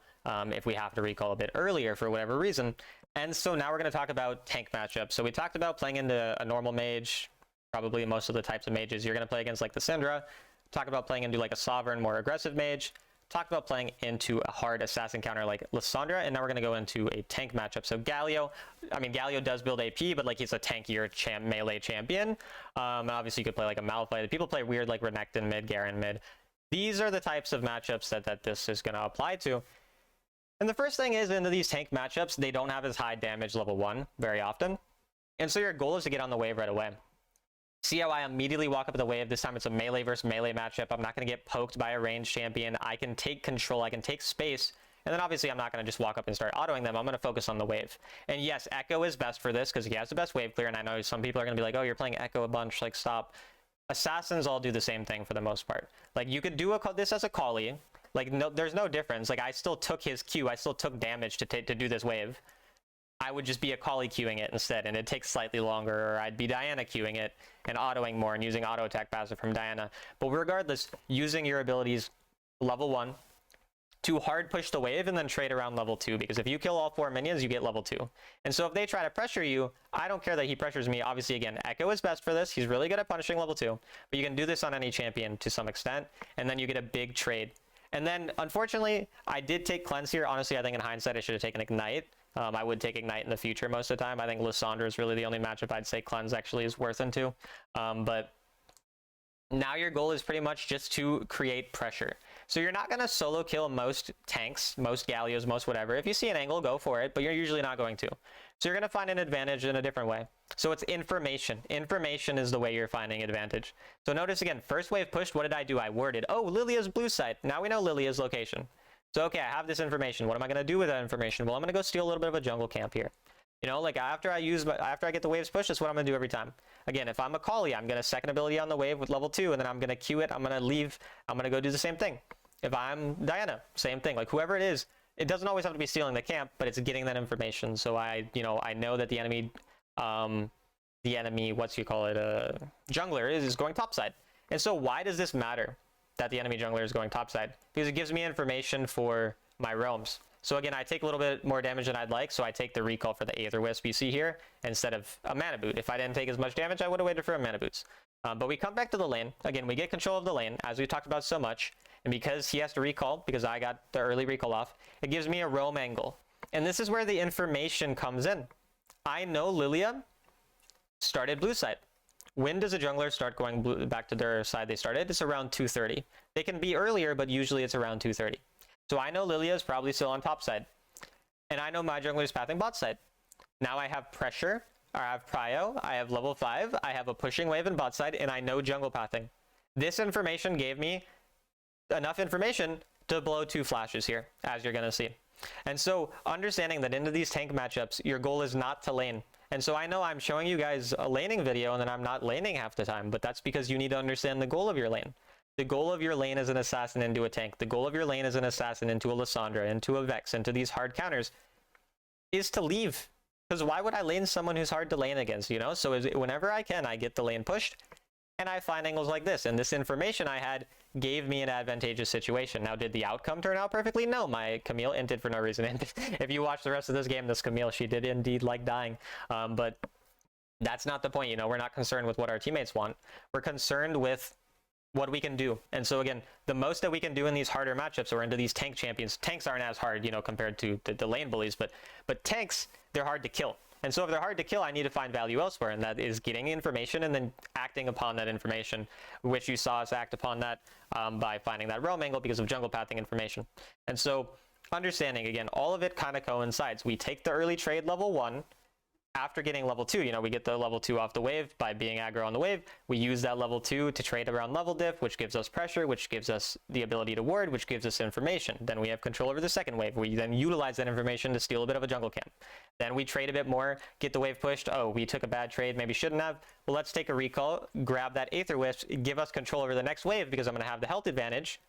if we have to recall a bit earlier for whatever reason. And so now we're going to talk about tank matchups. So we talked about playing into a normal mage, probably most of the types of mages you're going to play against, like the Syndra. Talk about playing into like a sovereign, more aggressive mage. Talked about playing into a hard assassin counter like Lissandra, and now we're going to go into a tank matchup. So Galio, I mean, Galio does build AP, but like he's a tankier melee champion. And obviously you could play like a Malphite. People play weird like Renekton mid, Garen mid. These are the types of matchups that this is going to apply to. And the first thing is, into these tank matchups, they don't have as high damage level 1 very often. And so your goal is to get on the wave right away. See how I immediately walk up the wave? This time it's a melee versus melee matchup. I'm not going to get poked by a ranged champion. I can take control. I can take space. And then obviously I'm not going to just walk up and start autoing them. I'm going to focus on the wave. And yes, Ekko is best for this because he has the best wave clear. And I know some people are going to be like, oh, you're playing Ekko a bunch. Like, stop. Assassins all do the same thing for the most part. Like, you could do this as a Akali. Like, no, there's no difference. Like, I still took his Q. I still took damage to do this wave. I would just be a Akali queuing it instead, and it takes slightly longer, or I'd be Diana queuing it and autoing more and using auto attack passive from Diana. But regardless, using your abilities level 1 to hard push the wave and then trade around level 2, because if you kill all 4 minions, you get level 2. And so if they try to pressure you, I don't care that he pressures me. Obviously, again, Ekko is best for this. He's really good at punishing level 2, but you can do this on any champion to some extent, and then you get a big trade. And then, unfortunately, I did take Cleanse here. Honestly, I think in hindsight, I should have taken Ignite. I would take Ignite in the future most of the time. I think Lissandra is really the only matchup I'd say Cleanse actually is worth into. But now your goal is pretty much just to create pressure. So you're not going to solo kill most tanks, most Galios, most whatever. If you see an angle, go for it, but you're usually not going to. So you're going to find an advantage in a different way. So it's information. Information is the way you're finding advantage. So notice again, first wave pushed, what did I do? I worded, oh, Lilia's blue side. Now we know Lilia's location. So, okay, I have this information. What am I going to do with that information? Well, I'm going to go steal a little bit of a jungle camp here. You know, like after I get the waves pushed, that's what I'm going to do every time. Again, if I'm a Akali, I'm going to second ability on the wave with level 2, and then I'm going to queue it. I'm going to leave. I'm going to go do the same thing. If I'm Diana, same thing. Like whoever it is, it doesn't always have to be stealing the camp, but it's getting that information. So I know that the enemy, jungler is going topside. And so why does this matter that the enemy jungler is going topside? Because it gives me information for my roams. So again, I take a little bit more damage than I'd like, so I take the recall for the Aether Wisp you see here instead of a mana boot. If I didn't take as much damage, I would have waited for a mana boots. But we come back to the lane. Again, we get control of the lane, as we talked about so much. And because he has to recall, because I got the early recall off, it gives me a roam angle. And this is where the information comes in. I know Lilia started blue side. When does a jungler start going blue, back to their side they started? It's around 2:30. They can be earlier, but usually it's around 2:30. So I know Lilia is probably still on top side. And I know my jungler is pathing bot side. Now I have pressure, I have prio, I have level 5, I have a pushing wave in bot side, and I know jungle pathing. This information gave me enough information to blow 2 flashes here, as you're going to see. And so understanding that into these tank matchups, your goal is not to lane. And so I know I'm showing you guys a laning video and then I'm not laning half the time, but that's because you need to understand the goal of your lane. The goal of your lane as an assassin into a tank, the goal of your lane as an assassin into a Lissandra, into a Vex, into these hard counters, is to leave. Because why would I lane someone who's hard to lane against, you know? So whenever I can, I get the lane pushed, and I find angles like this, and this information I had gave me an advantageous situation. Now, did the outcome turn out perfectly? No, my Camille inted for no reason. And if you watch the rest of this game, this Camille, she did indeed like dying. But that's not the point, you know, we're not concerned with what our teammates want. We're concerned with what we can do. And so again, the most that we can do in these harder matchups or into these tank champions, tanks aren't as hard, you know, compared to the lane bullies, but tanks, they're hard to kill. And so if they're hard to kill, I need to find value elsewhere, and that is getting information and then acting upon that information, which you saw us act upon that by finding that roam angle because of jungle pathing information. And so understanding, again, all of it kind of coincides. We take the early trade level 1. After getting level 2, you know, we get the level 2 off the wave by being aggro on the wave. We use that level 2 to trade around level diff, which gives us pressure, which gives us the ability to ward, which gives us information. Then we have control over the second wave. We then utilize that information to steal a bit of a jungle camp. Then we trade a bit more, get the wave pushed. Oh, we took a bad trade, maybe shouldn't have. Well, let's take a recall, grab that Aether Wisp, give us control over the next wave because I'm going to have the health advantage,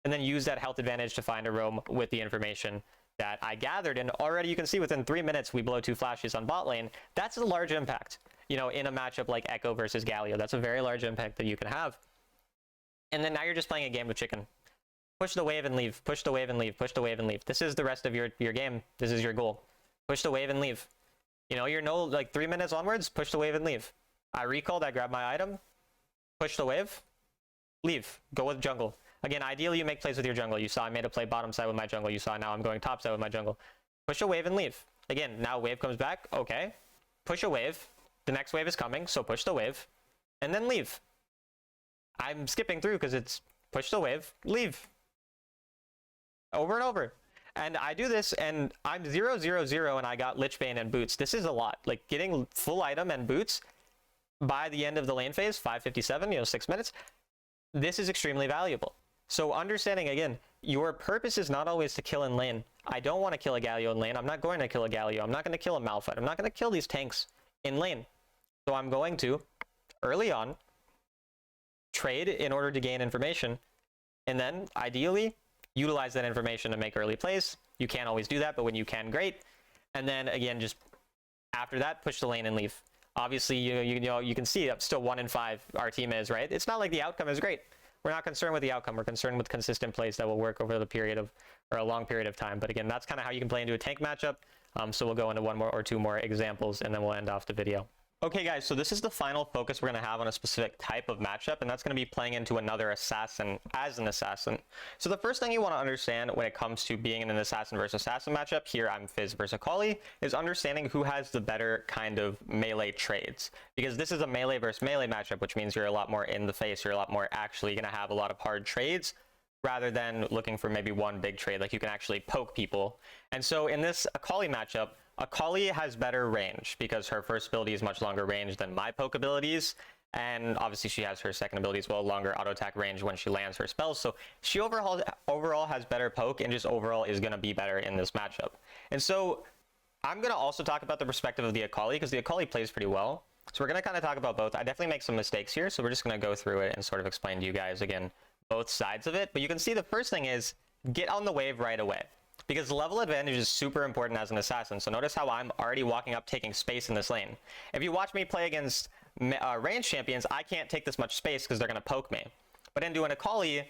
and then use that health advantage to find a roam with the information that I gathered. And already you can see within 3 minutes we blow 2 flashes on bot lane. That's a large impact, you know, in a matchup like Ekko versus Galio. That's a very large impact that you can have. And then now you're just playing a game of chicken. Push the wave and leave, push the wave and leave, push the wave and leave. This is the rest of your game. This is your goal. Push the wave and leave. You know, you're like 3 minutes onwards, push the wave and leave. I recalled, I grabbed my item, push the wave, leave, go with jungle. Again, ideally you make plays with your jungle. You saw I made a play bottom side with my jungle. You saw now I'm going top side with my jungle. Push a wave and leave. Again, now wave comes back. Okay. Push a wave. The next wave is coming, so push the wave. And then leave. I'm skipping through because it's push the wave, leave. Over and over. And I do this, and I'm 0-0-0, and I got Lichbane and boots. This is a lot. Like, getting full item and boots by the end of the lane phase, 5:57, you know, 6 minutes, this is extremely valuable. So understanding, again, your purpose is not always to kill in lane. I don't want to kill a Galio in lane. I'm not going to kill a Galio. I'm not going to kill a Malphite. I'm not going to kill these tanks in lane. So I'm going to, early on, trade in order to gain information, and then, ideally, utilize that information to make early plays. You can't always do that, but when you can, great. And then, again, just after that, push the lane and leave. Obviously, you know, you can see I'm still 1 in 5 our team is, right? It's not like the outcome is great. We're not concerned with the outcome. We're concerned with consistent plays that will work over the period of, or a long period of time. But again, that's kind of how you can play into a tank matchup. So we'll go into 1 more or 2 more examples, and then we'll end off the video. Okay guys, so this is the final focus we're going to have on a specific type of matchup, and that's going to be playing into another assassin as an assassin. So the first thing you want to understand when it comes to being in an assassin versus assassin matchup, here I'm Fizz versus akali, is understanding who has the better kind of melee trades. Because this is a melee versus melee matchup, which means you're a lot more in the face, you're a lot more actually going to have a lot of hard trades, rather than looking for maybe one big trade. Like, you can actually poke people. And so in this akali matchup, akali has better range because her first ability is much longer range than my poke abilities, and obviously she has her second ability as well, longer auto attack range when she lands her spells. So she overall has better poke, and just overall is going to be better in this matchup. And so I'm going to also talk about the perspective of the akali, because the akali plays pretty well. So we're going to kind of talk about both. I definitely make some mistakes here, so we're just going to go through it and sort of explain to you guys again both sides of it. But you can see the first thing is get on the wave right away, because level advantage is super important as an assassin. So notice how I'm already walking up, taking space in this lane. If you watch me play against ranged champions, I can't take this much space because they're going to poke me. But into an akali,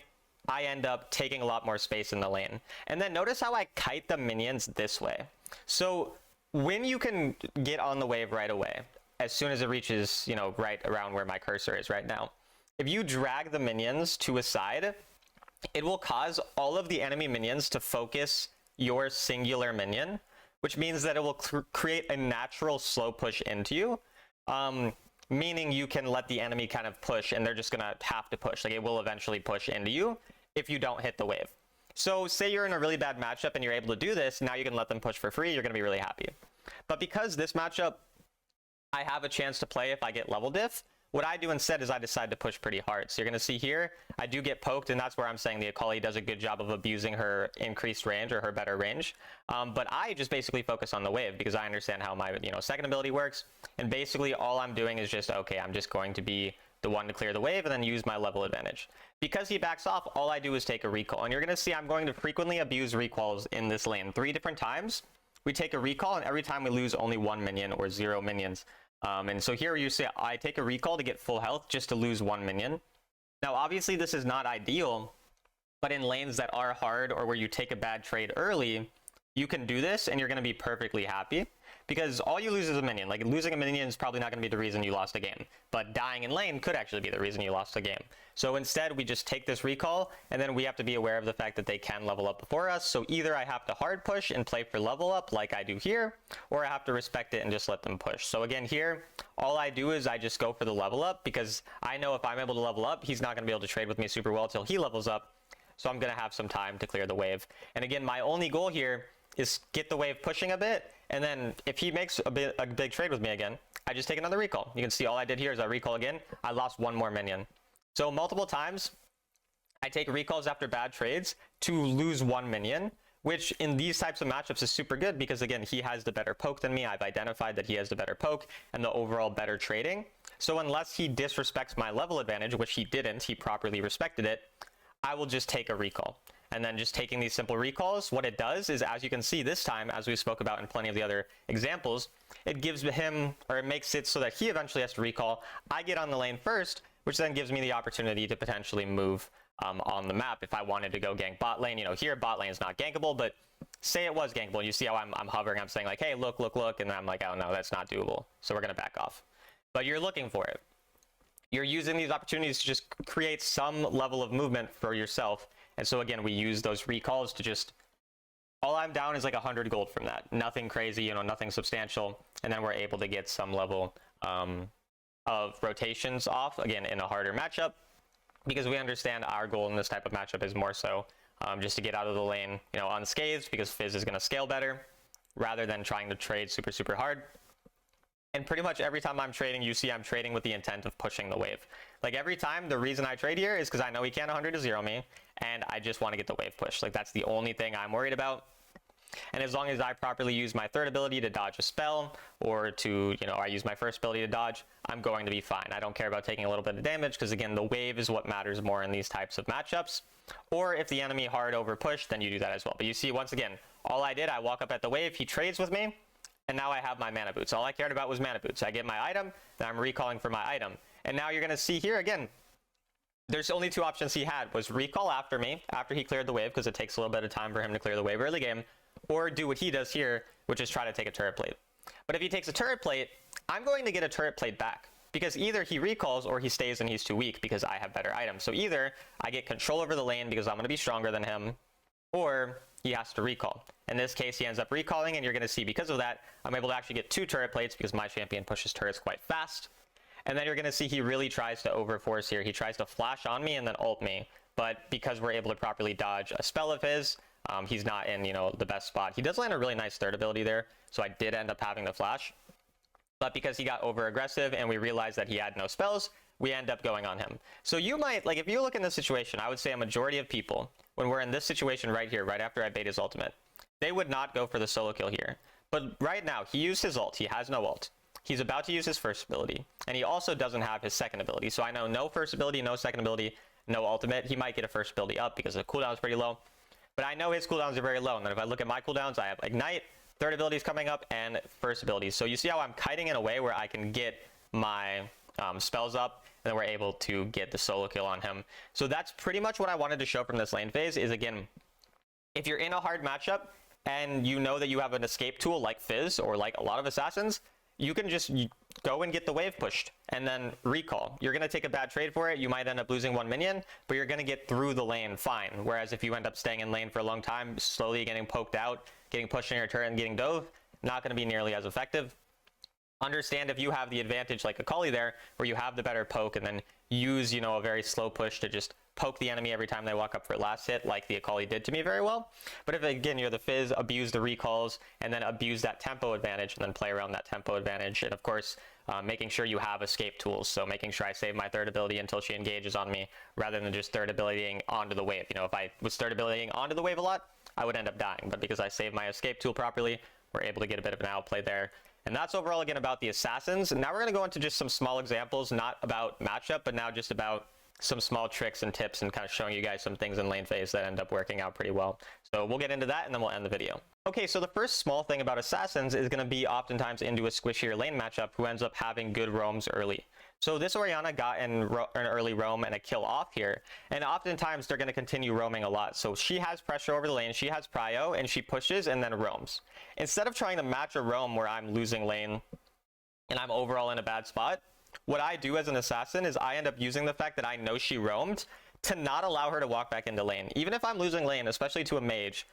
I end up taking a lot more space in the lane. And then notice how I kite the minions this way. So when you can get on the wave right away, as soon as it reaches, you know, right around where my cursor is right now, if you drag the minions to a side, it will cause all of the enemy minions to focus your singular minion, which means that it will create a natural slow push into you, meaning you can let the enemy kind of push, and they're just gonna have to push. Like, it will eventually push into you if you don't hit the wave. So say you're in a really bad matchup and you're able to do this, now you can let them push for free, you're gonna be really happy. But because this matchup, I have a chance to play if I get level diff, what I do instead is I decide to push pretty hard. So you're going to see here, I do get poked, and that's where I'm saying the akali does a good job of abusing her increased range, or her better range. But I just basically focus on the wave because I understand how my second ability works. And basically all I'm doing is just, okay, I'm just going to be the one to clear the wave and then use my level advantage. Because he backs off, all I do is take a recall. And you're going to see I'm going to frequently abuse recalls in this lane. 3 different times we take a recall, and every time we lose only 1 minion or 0 minions. And so here you see I take a recall to get full health just to lose 1 minion. Now, obviously, this is not ideal, but in lanes that are hard or where you take a bad trade early, you can do this and you're going to be perfectly happy because all you lose is a minion. Like, losing a minion is probably not going to be the reason you lost a game, but dying in lane could actually be the reason you lost a game. So instead, we just take this recall, and then we have to be aware of the fact that they can level up before us. So either I have to hard push and play for level up like I do here, or I have to respect it and just let them push. So again, here, all I do is I just go for the level up because I know if I'm able to level up, he's not going to be able to trade with me super well until he levels up. So I'm going to have some time to clear the wave. And again, my only goal here is get the wave pushing a bit, and then if he makes a big trade with me again, I just take another recall. You can see all I did here is I recall again. I lost 1 more minion. So multiple times, I take recalls after bad trades to lose 1 minion, which in these types of matchups is super good because, again, he has the better poke than me. I've identified that he has the better poke and the overall better trading. So unless he disrespects my level advantage, which he didn't, he properly respected it, I will just take a recall. And then just taking these simple recalls, what it does is, as you can see this time, as we spoke about in plenty of the other examples, it gives him, or it makes it so that he eventually has to recall. I get on the lane first, which then gives me the opportunity to potentially move on the map if I wanted to go gank bot lane. You know, here bot lane is not gankable, but say it was gankable. You see how I'm hovering, I'm saying like, hey, look, and then I'm like, oh no, that's not doable. So we're gonna back off. But you're looking for it. You're using these opportunities to just create some level of movement for yourself. And so again, we use those recalls to just, all I'm down is like 100 gold from that. Nothing crazy, you know, nothing substantial. And then we're able to get some level of rotations off, again, in a harder matchup, because we understand our goal in this type of matchup is more so just to get out of the lane, you know, unscathed, because Fizz is going to scale better, rather than trying to trade super, super hard. And pretty much every time I'm trading, you see I'm trading with the intent of pushing the wave. Like every time, the reason I trade here is because I know he can't 100 to 0 me, and I just want to get the wave pushed. Like that's the only thing I'm worried about. And as long as I properly use my third ability to dodge a spell, or to, you know, I use my first ability to dodge, I'm going to be fine. I don't care about taking a little bit of damage, because again, the wave is what matters more in these types of matchups. Or if the enemy hard over push, then you do that as well. But you see, once again, all I did, I walk up at the wave, he trades with me, and now I have my mana boots. All I cared about was mana boots. I get my item, then I'm recalling for my item. And now you're going to see here again, there's only 2 options he had, was recall after me, after he cleared the wave, because it takes a little bit of time for him to clear the wave early game, or do what he does here, which is try to take a turret plate. But if he takes a turret plate, I'm going to get a turret plate back, because either he recalls or he stays and he's too weak because I have better items. So either I get control over the lane because I'm going to be stronger than him, or he has to recall. In this case, he ends up recalling, and you're going to see because of that, I'm able to actually get 2 turret plates because my champion pushes turrets quite fast. And then you're going to see he really tries to overforce here. He tries to flash on me and then ult me. But because we're able to properly dodge a spell of his, he's not in, you know, the best spot. He does land a really nice third ability there, so I did end up having the flash. But because he got over aggressive and we realized that he had no spells, we end up going on him. So you might, like, if you look in this situation, I would say a majority of people, when we're in this situation right here, right after I bait his ultimate, they would not go for the solo kill here. But right now, he used his ult. He has no ult. He's about to use his first ability, and he also doesn't have his second ability. So I know no first ability, no second ability, no ultimate. He might get a first ability up because the cooldown is pretty low. But I know his cooldowns are very low, and then if I look at my cooldowns, I have Ignite, third ability is coming up, and first ability. So you see how I'm kiting in a way where I can get my spells up, and then we're able to get the solo kill on him. So that's pretty much what I wanted to show from this lane phase is, again, if you're in a hard matchup and you know that you have an escape tool like Fizz or like a lot of assassins, you can just go and get the wave pushed and then recall. You're going to take a bad trade for it. You might end up losing 1 minion, but you're going to get through the lane fine. Whereas if you end up staying in lane for a long time, slowly getting poked out, getting pushed in your turret and getting dove, not going to be nearly as effective. Understand if you have the advantage like Akali there, where you have the better poke and then use, you know, a very slow push to just poke the enemy every time they walk up for last hit, like the Akali did to me very well. But if, again, you're the Fizz, abuse the recalls, and then abuse that tempo advantage, and then play around that tempo advantage, and of course, making sure you have escape tools, so making sure I save my third ability until she engages on me, rather than just third abilitying onto the wave. You know, if I was third abilitying onto the wave a lot, I would end up dying, but because I saved my escape tool properly, we're able to get a bit of an outplay there. And that's overall, again, about the assassins. And now we're going to go into just some small examples, not about matchup, but now just about some small tricks and tips and kind of showing you guys some things in lane phase that end up working out pretty well. So we'll get into that and then we'll end the video. Okay, so the first small thing about assassins is going to be oftentimes into a squishier lane matchup who ends up having good roams early. So this Orianna got an early roam and a kill off here, and oftentimes they're going to continue roaming a lot. So she has pressure over the lane, she has prio, and she pushes and then roams. Instead of trying to match a roam where I'm losing lane and I'm overall in a bad spot, what I do as an assassin is I end up using the fact that I know she roamed to not allow her to walk back into lane. Even if I'm losing lane, especially to a mage,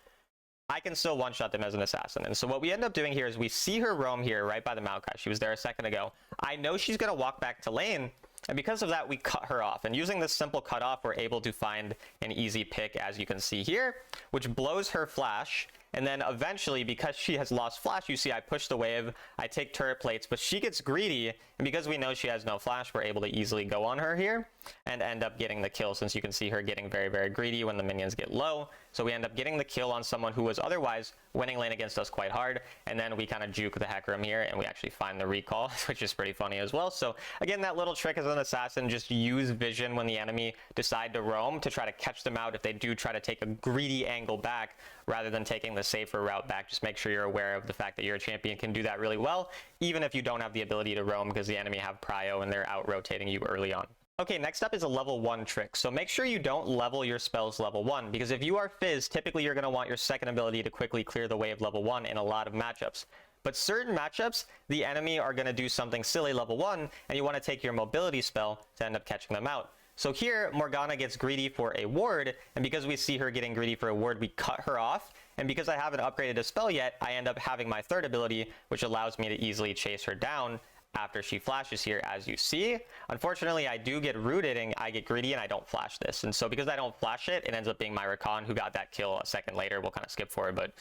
I can still one-shot them as an assassin. And so what we end up doing here is we see her roam here right by the Maokai. She was there a second ago. I know she's going to walk back to lane, and because of that, we cut her off. And using this simple cutoff, we're able to find an easy pick, as you can see here, which blows her flash. And then eventually, because she has lost flash, you see I push the wave, I take turret plates, but she gets greedy, and because we know she has no flash, we're able to easily go on her here and end up getting the kill, since you can see her getting very, very greedy when the minions get low. So we end up getting the kill on someone who was otherwise winning lane against us quite hard, and then we kind of juke the heck room here, and we actually find the recall, which is pretty funny as well. So again, that little trick as an assassin, just use vision when the enemy decide to roam to try to catch them out if they do try to take a greedy angle back, rather than taking the safer route back. Just make sure you're aware of the fact that your champion can do that really well, even if you don't have the ability to roam because the enemy have prio and they're out rotating you early on. Okay, next up is a level 1 trick. So make sure you don't level your spells level 1, because if you are Fizz, typically you're going to want your second ability to quickly clear the wave level 1 in a lot of matchups. But certain matchups, the enemy are going to do something silly level 1, and you want to take your mobility spell to end up catching them out. So here, Morgana gets greedy for a ward, and because we see her getting greedy for a ward, we cut her off. And because I haven't upgraded a spell yet, I end up having my third ability, which allows me to easily chase her down after she flashes here, as you see. Unfortunately, I do get rooted and I get greedy and I don't flash this. And so because I don't flash it, it ends up being my Rakan who got that kill a second later. We'll kind of skip forward, but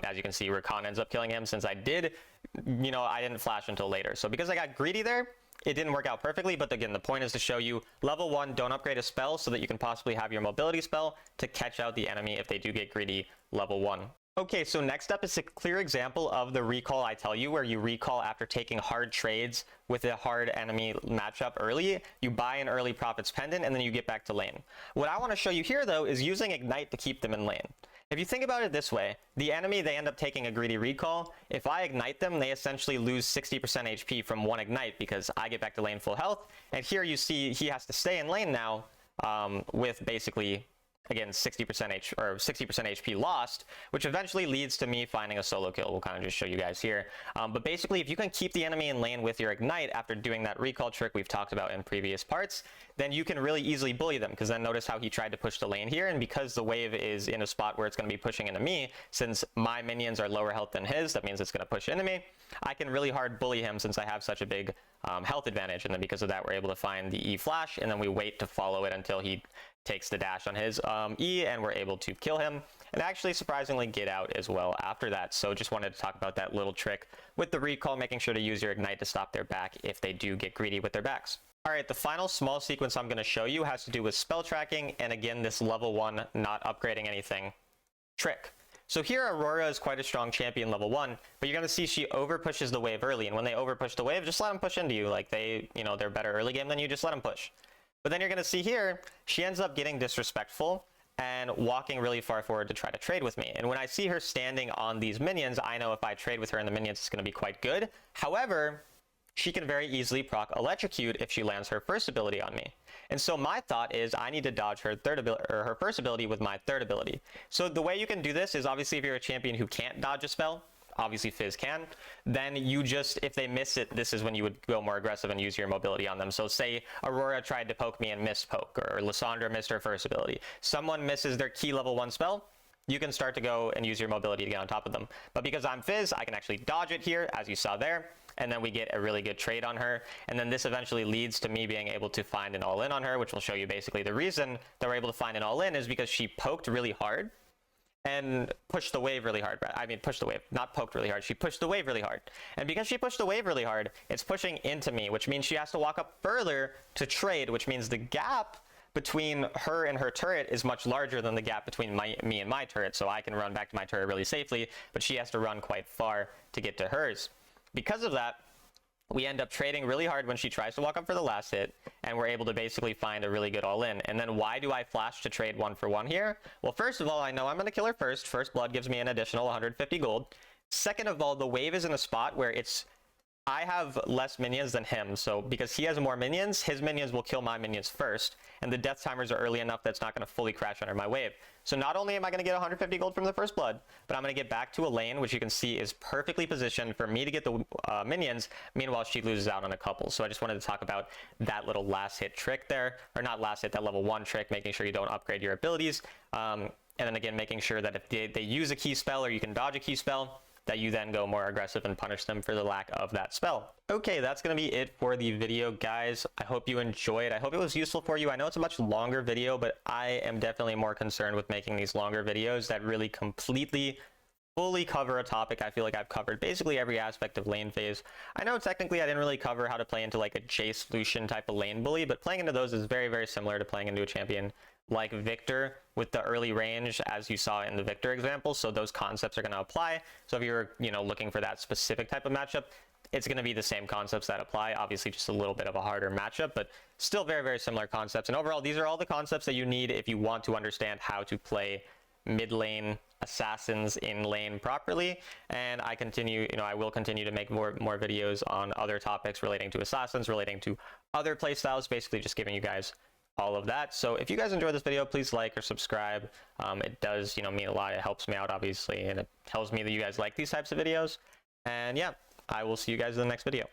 as you can see, Rakan ends up killing him since I didn't flash until later. So because I got greedy there, it didn't work out perfectly, but again, the point is to show you level 1, don't upgrade a spell so that you can possibly have your mobility spell to catch out the enemy if they do get greedy level 1. Okay, so next up is a clear example of the recall I tell you, where you recall after taking hard trades with a hard enemy matchup early. You buy an early Prophet's Pendant, and then you get back to lane. What I want to show you here, though, is using Ignite to keep them in lane. If you think about it this way, the enemy, they end up taking a greedy recall. If I ignite them, they essentially lose 60% HP from one ignite because I get back to lane full health. And here you see he has to stay in lane now with basically, again, 60% HP lost, which eventually leads to me finding a solo kill. We'll kind of just show you guys here. But basically, if you can keep the enemy in lane with your ignite after doing that recall trick we've talked about in previous parts, then you can really easily bully them, because then notice how he tried to push the lane here, and because the wave is in a spot where it's going to be pushing into me, since my minions are lower health than his, that means it's going to push into me. I can really hard bully him since I have such a big health advantage, and then because of that, we're able to find the E flash, and then we wait to follow it until he takes the dash on his E, and we're able to kill him, and actually surprisingly get out as well after that. So just wanted to talk about that little trick with the recall, making sure to use your ignite to stop their back if they do get greedy with their backs. Alright, the final small sequence I'm going to show you has to do with spell tracking, and again, this level 1 not upgrading anything trick. So here Aurora is quite a strong champion level 1, but you're going to see she over pushes the wave early, and when they over push the wave, just let them push into you. Like they're better early game than you, just let them push. But then you're going to see here, she ends up getting disrespectful and walking really far forward to try to trade with me. And when I see her standing on these minions, I know if I trade with her and the minions, it's going to be quite good. However, she can very easily proc Electrocute if she lands her first ability on me. And so my thought is I need to dodge her her first ability with my third ability. So the way you can do this is, obviously if you're a champion who can't dodge a spell, obviously Fizz can, then you just, if they miss it, this is when you would go more aggressive and use your mobility on them. So say Aurora tried to poke me and missed poke, or Lissandra missed her first ability. Someone misses their key level 1 spell, you can start to go and use your mobility to get on top of them. But because I'm Fizz, I can actually dodge it here, as you saw there, and then we get a really good trade on her. And then this eventually leads to me being able to find an all-in on her, which will show you basically the reason that we're able to find an all-in is because she poked really hard and pushed the wave really hard. I mean, pushed the wave, not poked really hard. She pushed the wave really hard. And because she pushed the wave really hard, it's pushing into me, which means she has to walk up further to trade, which means the gap between her and her turret is much larger than the gap between me and my turret. So I can run back to my turret really safely, but she has to run quite far to get to hers. Because of that, we end up trading really hard when she tries to walk up for the last hit, and we're able to basically find a really good all-in. And then why do I flash to trade 1-for-1 here? Well, first of all, I know I'm going to kill her first. First blood gives me an additional 150 gold. Second of all, the wave is in a spot where I have less minions than him, so because he has more minions, his minions will kill my minions first, and the death timers are early enough that's not going to fully crash under my wave. So not only am I going to get 150 gold from the first blood, but I'm going to get back to a lane, which you can see is perfectly positioned for me to get the minions, meanwhile she loses out on a couple. So I just wanted to talk about that little last hit trick there, or not last hit, that level 1 trick, making sure you don't upgrade your abilities, and then again, making sure that if they use a key spell or you can dodge a key spell, that you then go more aggressive and punish them for the lack of that spell. Okay, that's going to be it for the video, guys. I hope you enjoyed. I hope it was useful for you. I know it's a much longer video, but I am definitely more concerned with making these longer videos that really completely, fully cover a topic. I feel like I've covered basically every aspect of lane phase. I know technically I didn't really cover how to play into like a Jace Lucian type of lane bully, but playing into those is very, very similar to playing into a champion like Viktor with the early range, as you saw in the Viktor example. So those concepts are going to apply. So if you're, looking for that specific type of matchup, it's going to be the same concepts that apply. Obviously, just a little bit of a harder matchup, but still very, very similar concepts. And overall, these are all the concepts that you need if you want to understand how to play mid lane assassins in lane properly. And I will continue to make more videos on other topics relating to assassins, relating to other playstyles, basically just giving you guys all of that. So if you guys enjoyed this video, please like or subscribe. It does mean a lot. It helps me out, obviously, and it tells me that you guys like these types of videos. And yeah, I will see you guys in the next video.